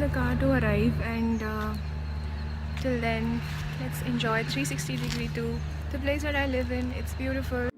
the car to arrive, and till then let's enjoy 360-degree to the place that I live in. It's beautiful.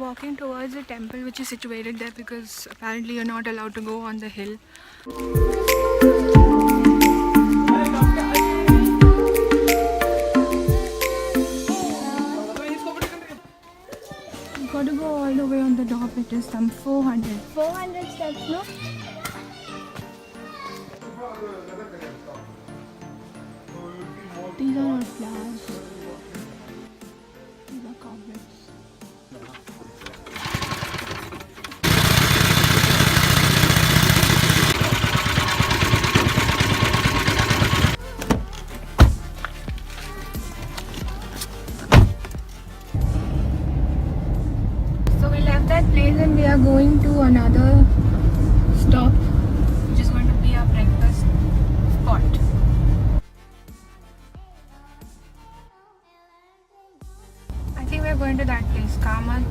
Walking towards a temple which is situated there because apparently you're not allowed to go on the hill. You've got to go all the way on the top. It is some 400 steps, no? These are not flowers. These are cobwebs. And we are going to another stop, which is going to be our breakfast spot. I think we are going to that place, Kamat.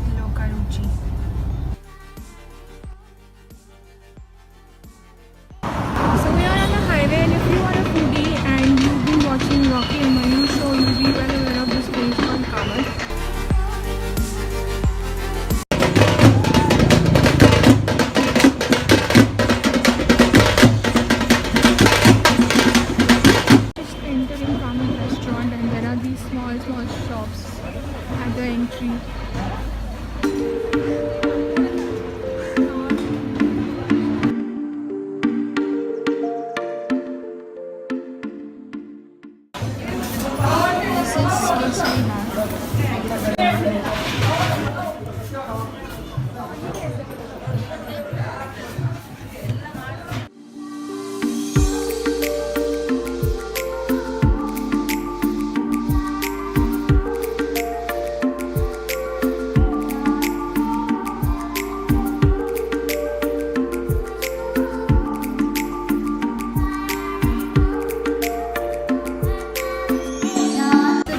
So we are on the highway, and if you are a foodie and you've been watching Rocky and Mayur show, you'll be well aware of this place called Kamat. Small shops at the entry.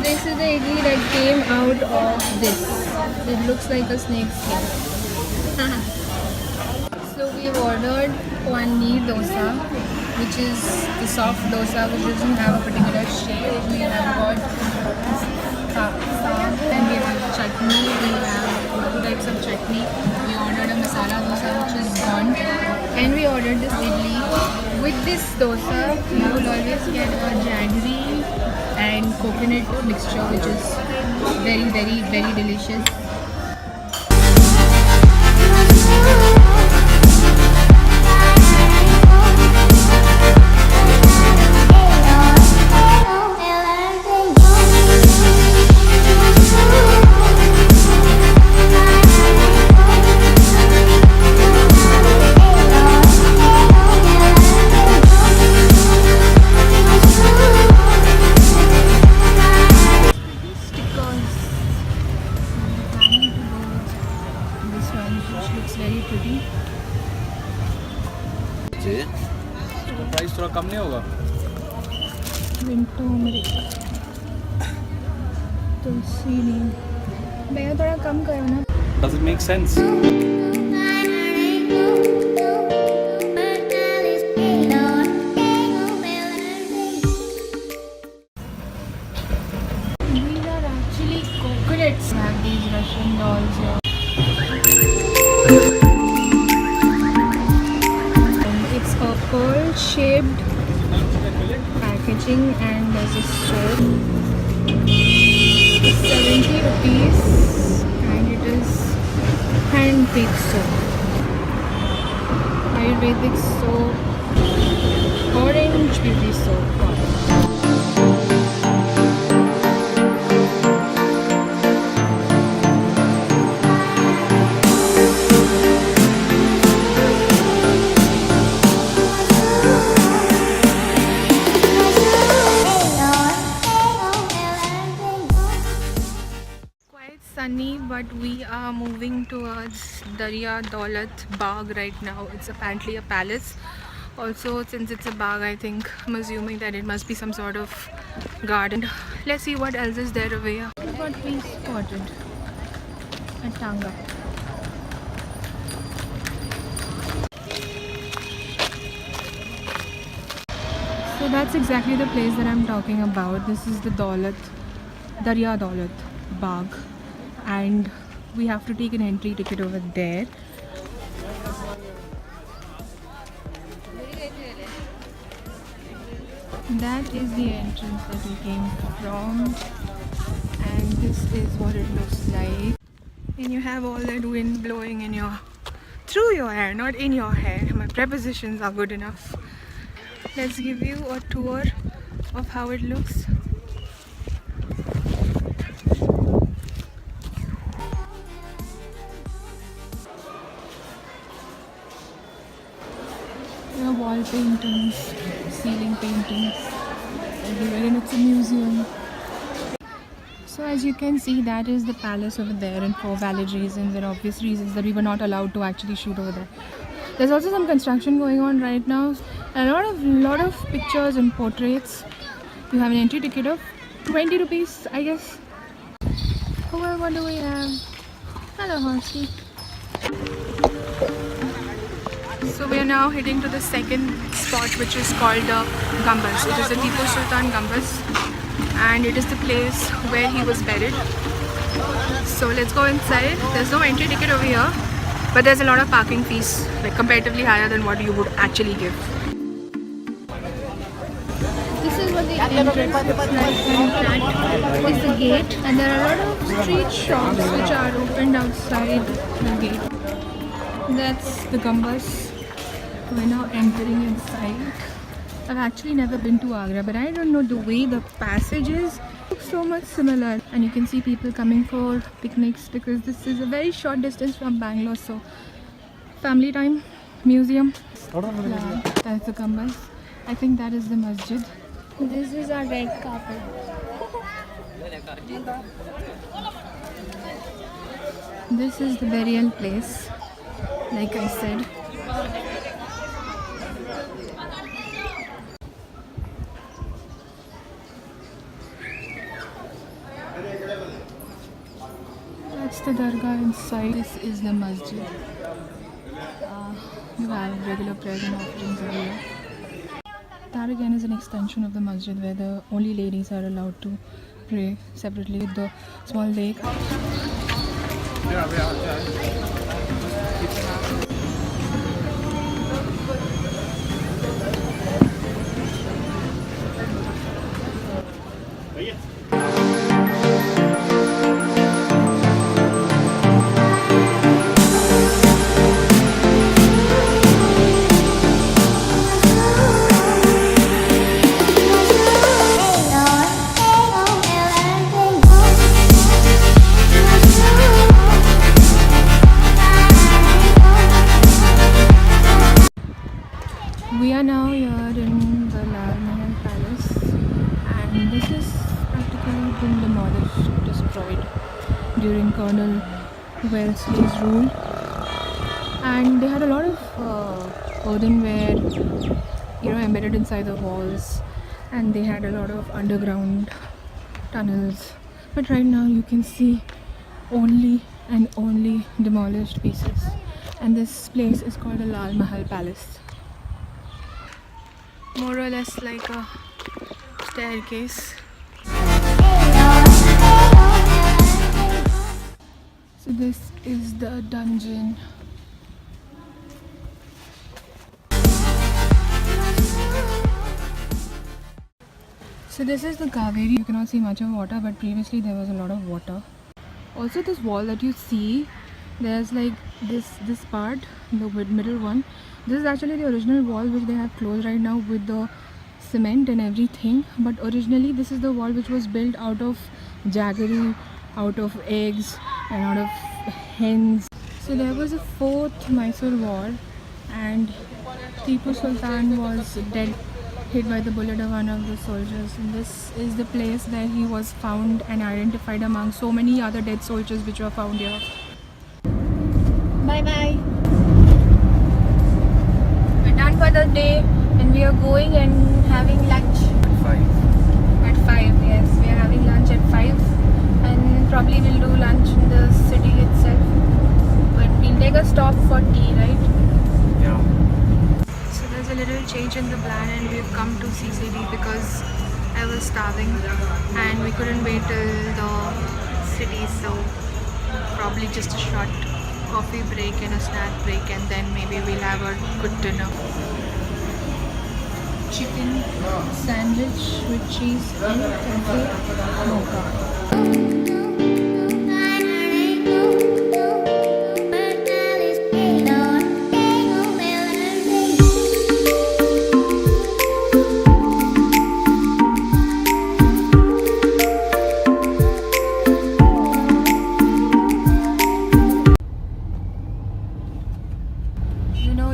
This is came out of this. It looks like a snake skin. So we've ordered one neer dosa, which is the soft dosa which doesn't have a particular shape. We have got and we have chutney. We have two types of chutney. We ordered a masala dosa which is gone, and we ordered this idli With this dosa, you will always get a jaggery and coconut mixture, which is very, very, very delicious. Price थोड़ा कम नहीं होगा? मिनटों मेरे तुलसी नहीं मैं थोड़ा कम करो ना. Does it make sense? These are actually coconuts. Have these Russian dolls here. It's a pearl-shaped packaging and there's a soap. It's 70 rupees and it is hand-picked soap. Ayurvedic soap, orange beauty soap. Sunny, but we are moving towards Darya Daulat Bagh right now. It's apparently a palace. Also, since it's a bagh, I think I'm assuming that it must be some sort of garden. Let's see what else is there over here. What we spotted at Tanga. So that's exactly the place that I'm talking about. This is the Darya Daulat Bagh. And we have to take an entry ticket over there. That is the entrance that we came from, and this is what it looks like. And you have all that wind blowing in through your hair, not in your hair. My prepositions are good enough. Let's give you a tour of how it looks. Wall paintings, ceiling paintings, everywhere, and it's a museum. So as you can see, that is the palace over there, and for valid reasons and obvious reasons that we were not allowed to actually shoot over there. There's also some construction going on right now. A lot of pictures and portraits. You have an entry ticket of 20 rupees, I guess. Oh well, what do we have? Hello, horsey. So we are now heading to the second spot, which is called the Gumbaz. It is the Tipu Sultan Gumbaz, and it is the place where he was buried. So let's go inside. There's no entry ticket over here, but there's a lot of parking fees, like comparatively higher than what you would actually give. This is what the entrance looks like, and that is the gate, and there are a lot of street shops which are opened outside the gate. That's the Gumbaz. We're now entering inside. I've actually never been to Agra, but I don't know, the way the passages look so much similar. And you can see people coming for picnics because this is a very short distance from Bangalore. So family time, museum. Yeah, that's the Gumbaz. I think that is the masjid. This is our red carpet. This is the burial place, like I said. That's the dargah inside. This is the masjid. You have regular prayers and offerings over here. That again is an extension of the masjid where the only ladies are allowed to pray separately with the small lake. We are now here in the Lal Mahal Palace, and this is practically been demolished, destroyed during Colonel Wellesley's rule. And they had a lot of earthenware, embedded inside the walls, and they had a lot of underground tunnels. But right now you can see only and only demolished pieces, and this place is called the Lal Mahal Palace. More or less like a staircase. So this is the dungeon. So this is the Kaveri. You cannot see much of water, but previously there was a lot of water. Also this wall that you see, there's like this part, the middle one. This is actually the original wall which they have closed right now with the cement and everything. But originally this is the wall which was built out of jaggery, out of eggs and out of hens. So there was a fourth Mysore war, and Tipu Sultan was dead, hit by the bullet of one of the soldiers. And this is the place that he was found and identified among so many other dead soldiers which were found here. Bye bye. We're done for the day and we are going and having lunch. At 5, yes. We are having lunch at 5 and probably we'll do lunch in the city itself. But we'll take a stop for tea, right? Yeah. So there's a little change in the plan and we've come to CCD because I was starving and we couldn't wait till the city, so probably just a short coffee break and a snack break, and then maybe we'll have a good dinner. Chicken sandwich with cheese and cafe mocha.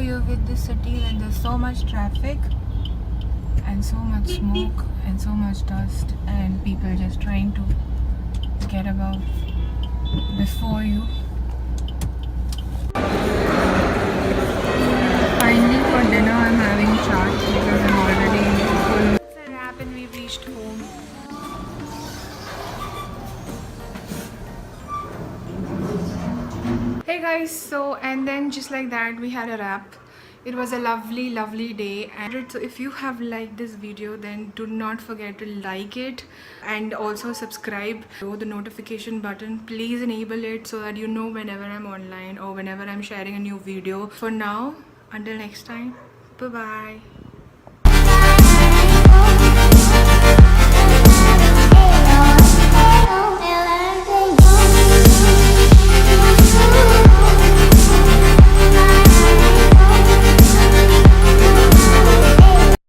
You're with the city when there's so much traffic and so much smoke and so much dust and people just trying to get above before you. Finally for dinner I'm having chaat because I'm already full. It's a wrap and we've reached home. Hey guys, so and then just like that we had a wrap. It was a lovely day, and so if you have liked this video then do not forget to like it and also subscribe. The notification button, please enable it so that you know whenever I'm online or whenever I'm sharing a new video. For now, until next time, bye bye.